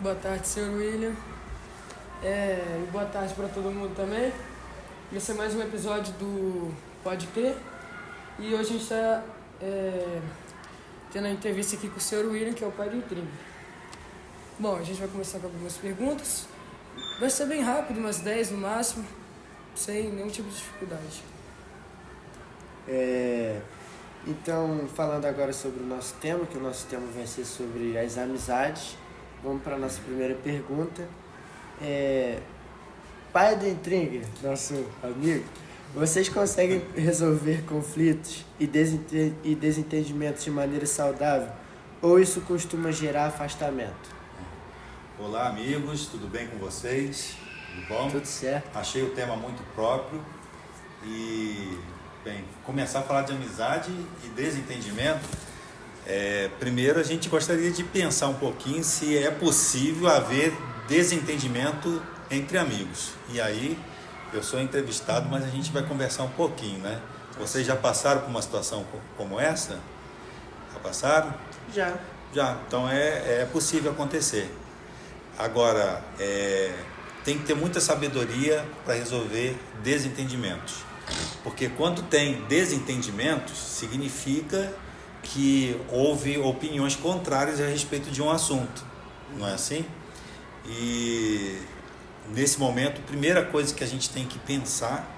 Boa tarde, senhor William. E boa tarde para todo mundo também. Esse é mais um episódio do Pode Crer. E hoje a gente está tendo a entrevista aqui com o senhor William, que é o pai do Intriga. Bom, a gente vai começar com algumas perguntas. Vai ser bem rápido, umas 10 no máximo, sem nenhum tipo de dificuldade. Então, falando agora sobre o nosso tema, que o nosso tema vai ser sobre as amizades, vamos para a nossa primeira pergunta. Pai do Intriga, nosso amigo, vocês conseguem resolver conflitos e desentendimentos de maneira saudável, ou isso costuma gerar afastamento? Olá, amigos, tudo bem com vocês? Tudo bom? Tudo certo. Achei o tema muito próprio e, bem, começar a falar de amizade e desentendimento. Primeiro, a gente gostaria de pensar um pouquinho se é possível haver desentendimento entre amigos. E aí, eu sou entrevistado, mas a gente vai conversar um pouquinho, né? Vocês já passaram por uma situação como essa? Já passaram? Já. Já, então é possível acontecer. Agora, tem que ter muita sabedoria para resolver desentendimentos. Porque quando tem desentendimentos, significa que houve opiniões contrárias a respeito de um assunto. Não é assim? E nesse momento, a primeira coisa que a gente tem que pensar,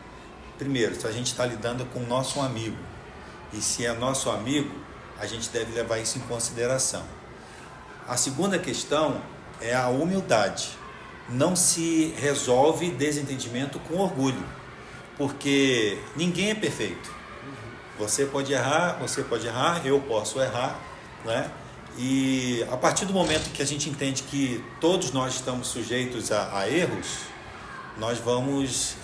primeiro, se a gente está lidando com o nosso amigo. E se é nosso amigo, a gente deve levar isso em consideração. A segunda questão é a humildade. Não se resolve desentendimento com orgulho, porque ninguém é perfeito. Você pode errar, eu posso errar, né? E a partir do momento que a gente entende que todos nós estamos sujeitos a erros, nós vamos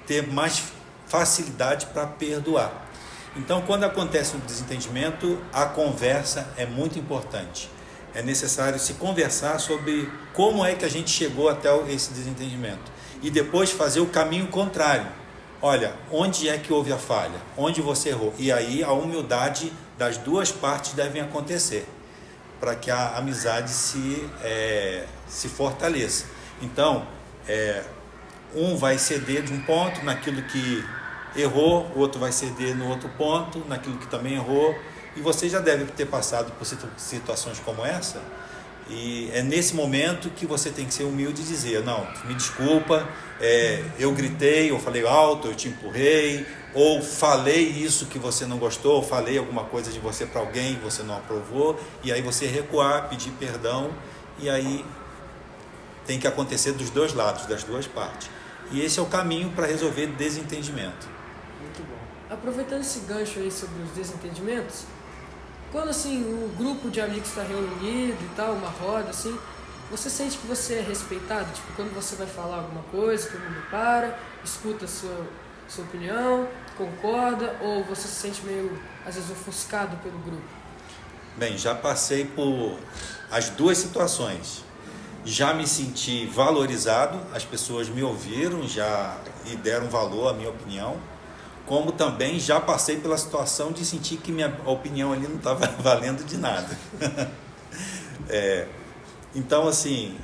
ter mais facilidade para perdoar. Então, quando acontece um desentendimento, a conversa é muito importante. É necessário se conversar sobre como é que a gente chegou até esse desentendimento. E depois fazer o caminho contrário. Olha, onde é que houve a falha? Onde você errou? E aí a humildade das duas partes deve acontecer, para que a amizade se fortaleça. Então, um vai ceder de um ponto naquilo que errou, o outro vai ceder no outro ponto, naquilo que também errou. E você já deve ter passado por situações como essa. E é nesse momento que você tem que ser humilde e dizer: não, me desculpa, eu gritei, eu falei alto, eu te empurrei, ou falei isso que você não gostou, ou falei alguma coisa de você para alguém que você não aprovou, e aí você recuar, pedir perdão, e aí tem que acontecer dos dois lados, das duas partes. E esse é o caminho para resolver desentendimento. Muito bom. Aproveitando esse gancho aí sobre os desentendimentos, quando assim o grupo de amigos está reunido e tal, uma roda assim, você sente que você é respeitado? Tipo, quando você vai falar alguma coisa, todo mundo para, escuta a sua opinião, concorda, ou você se sente meio, às vezes, ofuscado pelo grupo? Bem, já passei por as duas situações. Já me senti valorizado, as pessoas me ouviram e deram valor à minha opinião, como também já passei pela situação de sentir que minha opinião ali não estava valendo de nada. Então, assim,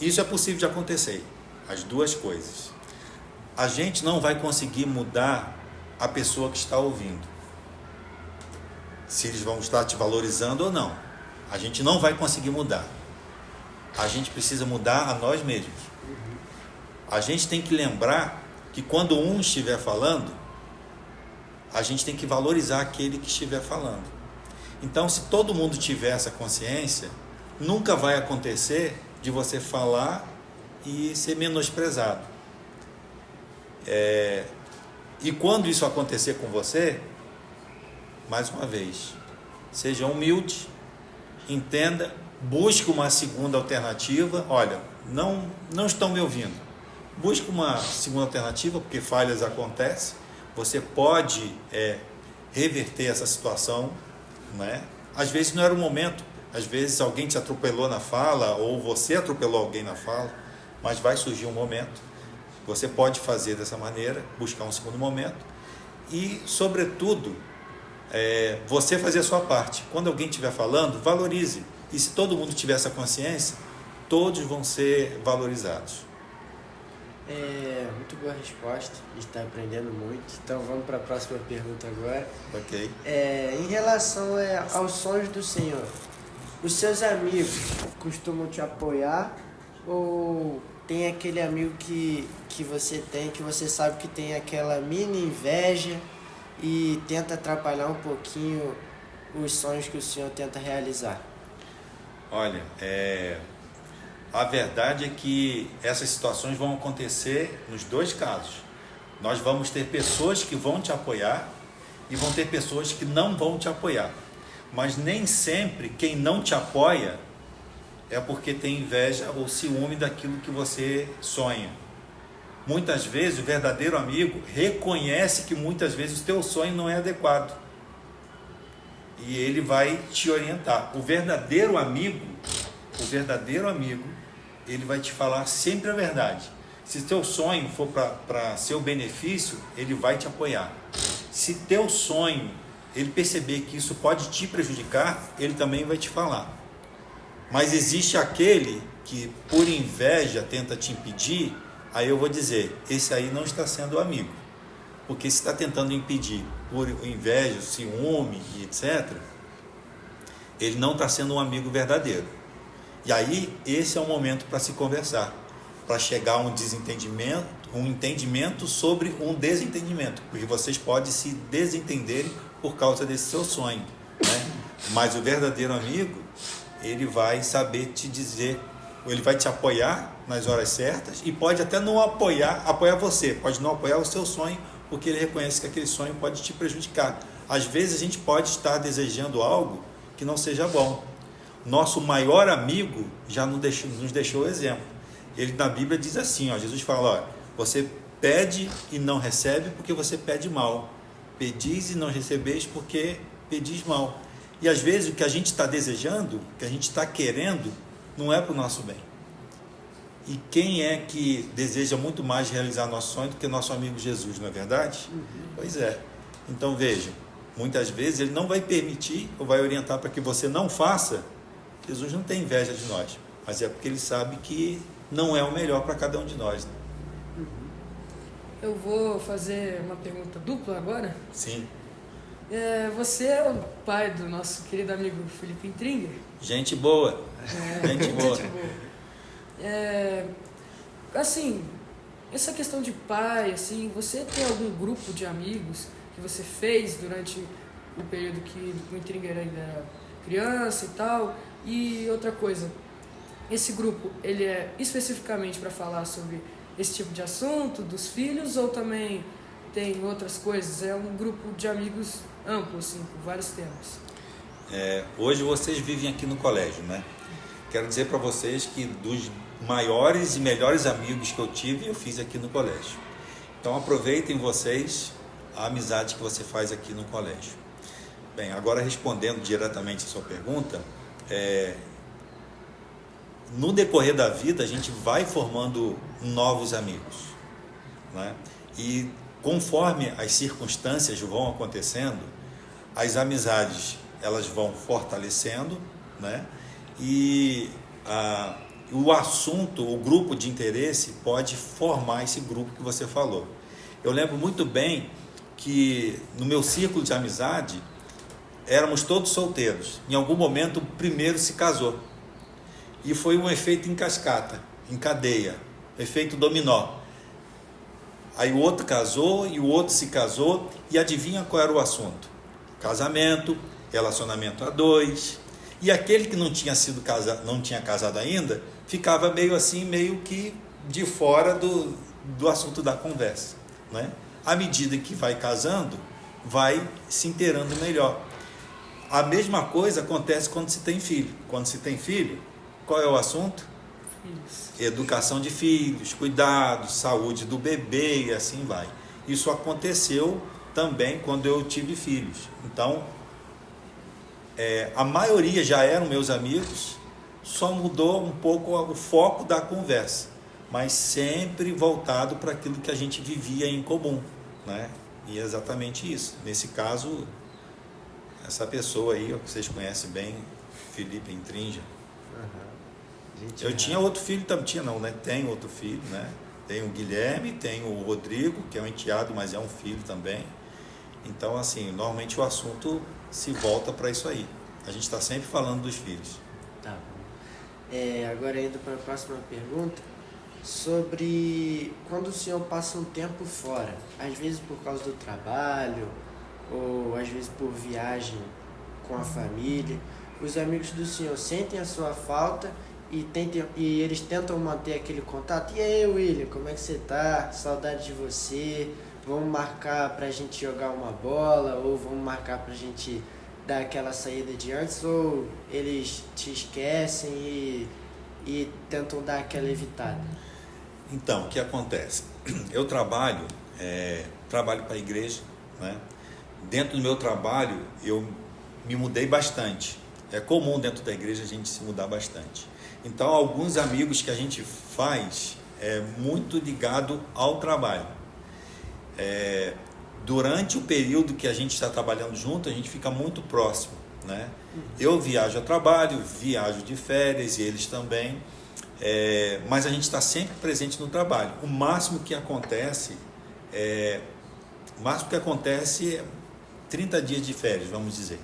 isso é possível de acontecer, as duas coisas. A gente não vai conseguir mudar a pessoa que está ouvindo, se eles vão estar te valorizando ou não. A gente não vai conseguir mudar. A gente precisa mudar a nós mesmos. A gente tem que lembrar que quando um estiver falando, a gente tem que valorizar aquele que estiver falando. Então, se todo mundo tiver essa consciência, nunca vai acontecer de você falar e ser menosprezado. E quando isso acontecer com você, mais uma vez, seja humilde, entenda, busque uma segunda alternativa. Olha, não estão me ouvindo. Busque uma segunda alternativa, porque falhas acontecem. Você pode reverter essa situação, né? Às vezes não era o momento, às vezes alguém te atropelou na fala, ou você atropelou alguém na fala, mas vai surgir um momento. Você pode fazer dessa maneira, buscar um segundo momento e, sobretudo, você fazer a sua parte. Quando alguém estiver falando, valorize. E se todo mundo tiver essa consciência, todos vão ser valorizados. Muito boa resposta, a gente está aprendendo muito. Então vamos para a próxima pergunta agora. Ok? Em relação aos sonhos do Senhor, os seus amigos costumam te apoiar ou tem aquele amigo que você tem, que você sabe que tem aquela mini inveja e tenta atrapalhar um pouquinho os sonhos que o Senhor tenta realizar? Olha, a verdade é que essas situações vão acontecer nos dois casos. Nós vamos ter pessoas que vão te apoiar e vão ter pessoas que não vão te apoiar. Mas nem sempre quem não te apoia é porque tem inveja ou ciúme daquilo que você sonha. Muitas vezes o verdadeiro amigo reconhece que muitas vezes o teu sonho não é adequado. E ele vai te orientar. O verdadeiro amigo, ele vai te falar sempre a verdade. Se teu sonho for para seu benefício, ele vai te apoiar. Se teu sonho, ele perceber que isso pode te prejudicar, ele também vai te falar. Mas existe aquele que por inveja tenta te impedir, aí eu vou dizer, esse aí não está sendo amigo. Porque se está tentando impedir por inveja, ciúme e etc., ele não está sendo um amigo verdadeiro. E aí, esse é o momento para se conversar, para chegar a um desentendimento, um entendimento sobre um desentendimento, porque vocês podem se desentenderem por causa desse seu sonho, né? Mas o verdadeiro amigo, ele vai saber te dizer, ele vai te apoiar nas horas certas e pode até não apoiar você, pode não apoiar o seu sonho, porque ele reconhece que aquele sonho pode te prejudicar. Às vezes a gente pode estar desejando algo que não seja bom. Nosso maior amigo já nos deixou o exemplo. Ele na Bíblia diz assim, Jesus fala, você pede e não recebe porque você pede mal. Pedis e não recebeis porque pedis mal. E às vezes o que a gente está desejando, o que a gente está querendo, não é para o nosso bem. E quem é que deseja muito mais realizar nosso sonho do que nosso amigo Jesus, não é verdade? Pois é. Então vejam, muitas vezes ele não vai permitir ou vai orientar para que você não faça. Jesus não tem inveja de nós, mas é porque ele sabe que não é o melhor para cada um de nós, né? Eu vou fazer uma pergunta dupla agora. Sim. Você é o pai do nosso querido amigo Felipe Intringer? Gente boa. Gente boa. Gente boa. Assim, essa questão de pai, assim, você tem algum grupo de amigos que você fez durante o período que o Intringer ainda era criança e tal? E outra coisa, esse grupo, ele é especificamente para falar sobre esse tipo de assunto dos filhos ou também tem outras coisas? É um grupo de amigos amplo, assim, com vários temas. Hoje vocês vivem aqui no colégio, né? Quero dizer para vocês que dos maiores e melhores amigos que eu tive, eu fiz aqui no colégio. Então aproveitem vocês a amizade que você faz aqui no colégio. Bem, agora respondendo diretamente a sua pergunta, no decorrer da vida a gente vai formando novos amigos, né? E conforme as circunstâncias vão acontecendo, as amizades elas vão fortalecendo, né? E o assunto, o grupo de interesse pode formar esse grupo que você falou. Eu lembro muito bem que no meu círculo de amizade éramos todos solteiros. Em algum momento o primeiro se casou. E foi um efeito em cascata, em cadeia, efeito dominó. Aí o outro casou e o outro se casou e adivinha qual era o assunto? Casamento, relacionamento a dois. E aquele que não tinha casado ainda, ficava meio assim, meio que de fora do assunto da conversa, né? À medida que vai casando, vai se inteirando melhor. A mesma coisa acontece quando se tem filho. Quando se tem filho, qual é o assunto? Filhos. Educação de filhos, cuidados, saúde do bebê e assim vai. Isso aconteceu também quando eu tive filhos. Então, a maioria já eram meus amigos, só mudou um pouco o foco da conversa, mas sempre voltado para aquilo que a gente vivia em comum, né? E é exatamente isso. Nesse caso, essa pessoa aí, que vocês conhecem bem, Felipe Intrinja. Gente, Eu tinha outro filho também, tinha não, né? Tenho outro filho, né? Tenho o Guilherme, tenho o Rodrigo, que é um enteado, mas é um filho também. Então, assim, normalmente o assunto se volta para isso aí. A gente está sempre falando dos filhos. Tá bom. Agora indo para a próxima pergunta, sobre quando o senhor passa um tempo fora, às vezes por causa do trabalho, ou às vezes por viagem com a família, os amigos do senhor sentem a sua falta e eles tentam manter aquele contato. E aí, William, como é que você tá? Saudade de você. Vamos marcar pra gente jogar uma bola, ou vamos marcar pra gente dar aquela saída de antes, ou eles te esquecem e tentam dar aquela evitada? Então, o que acontece? Eu trabalho para a igreja, né? Dentro do meu trabalho, eu me mudei bastante. É comum dentro da igreja a gente se mudar bastante. Então, alguns amigos que a gente faz é muito ligado ao trabalho. Durante o período que a gente está trabalhando junto, a gente fica muito próximo, né? Eu viajo a trabalho, viajo de férias e eles também, mas a gente está sempre presente no trabalho. O máximo que acontece é 30 dias de férias, vamos dizer.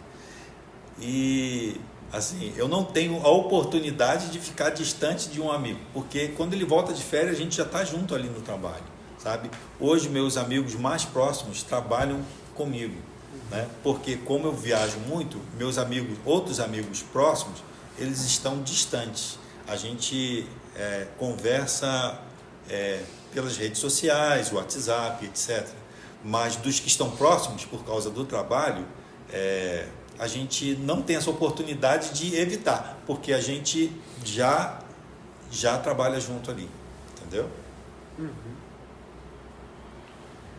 E assim, eu não tenho a oportunidade de ficar distante de um amigo, porque quando ele volta de férias a gente já está junto ali no trabalho, sabe? Hoje meus amigos mais próximos trabalham comigo, né? Porque como eu viajo muito, meus amigos, outros amigos próximos, eles estão distantes. A gente conversa pelas redes sociais, WhatsApp, etc. Mas dos que estão próximos por causa do trabalho, a gente não tem essa oportunidade de evitar, porque a gente já trabalha junto ali, entendeu?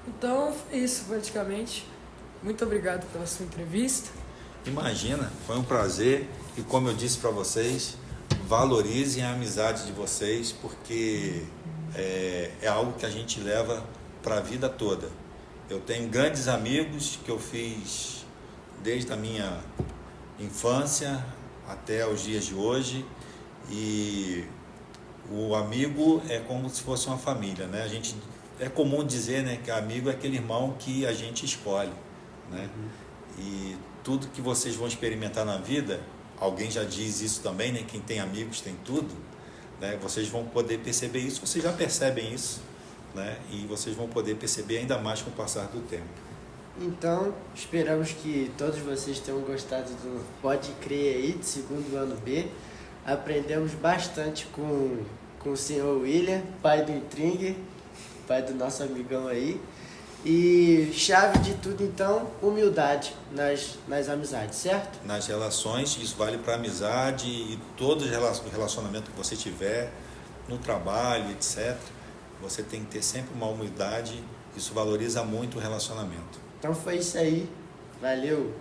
Então, é isso praticamente. Muito obrigado pela sua entrevista. Imagina, foi um prazer e como eu disse para vocês, valorizem a amizade de vocês, porque é algo que a gente leva para a vida toda. Eu tenho grandes amigos que eu fiz desde a minha infância até os dias de hoje, e o amigo é como se fosse uma família, né? É comum dizer, né, que amigo é aquele irmão que a gente escolhe, né? E tudo que vocês vão experimentar na vida, alguém já diz isso também, né? Quem tem amigos tem tudo, né? Vocês vão poder perceber isso, vocês já percebem isso, né? E vocês vão poder perceber ainda mais com o passar do tempo. Então, esperamos que todos vocês tenham gostado do Pode Crer aí, do segundo ano B. Aprendemos bastante com o senhor William, pai do Intringer, pai do nosso amigão aí. E chave de tudo, então, humildade nas amizades, certo? Nas relações, isso vale para amizade e todo relacionamento que você tiver, no trabalho, etc. Você tem que ter sempre uma humildade, isso valoriza muito o relacionamento. Então foi isso aí. Valeu!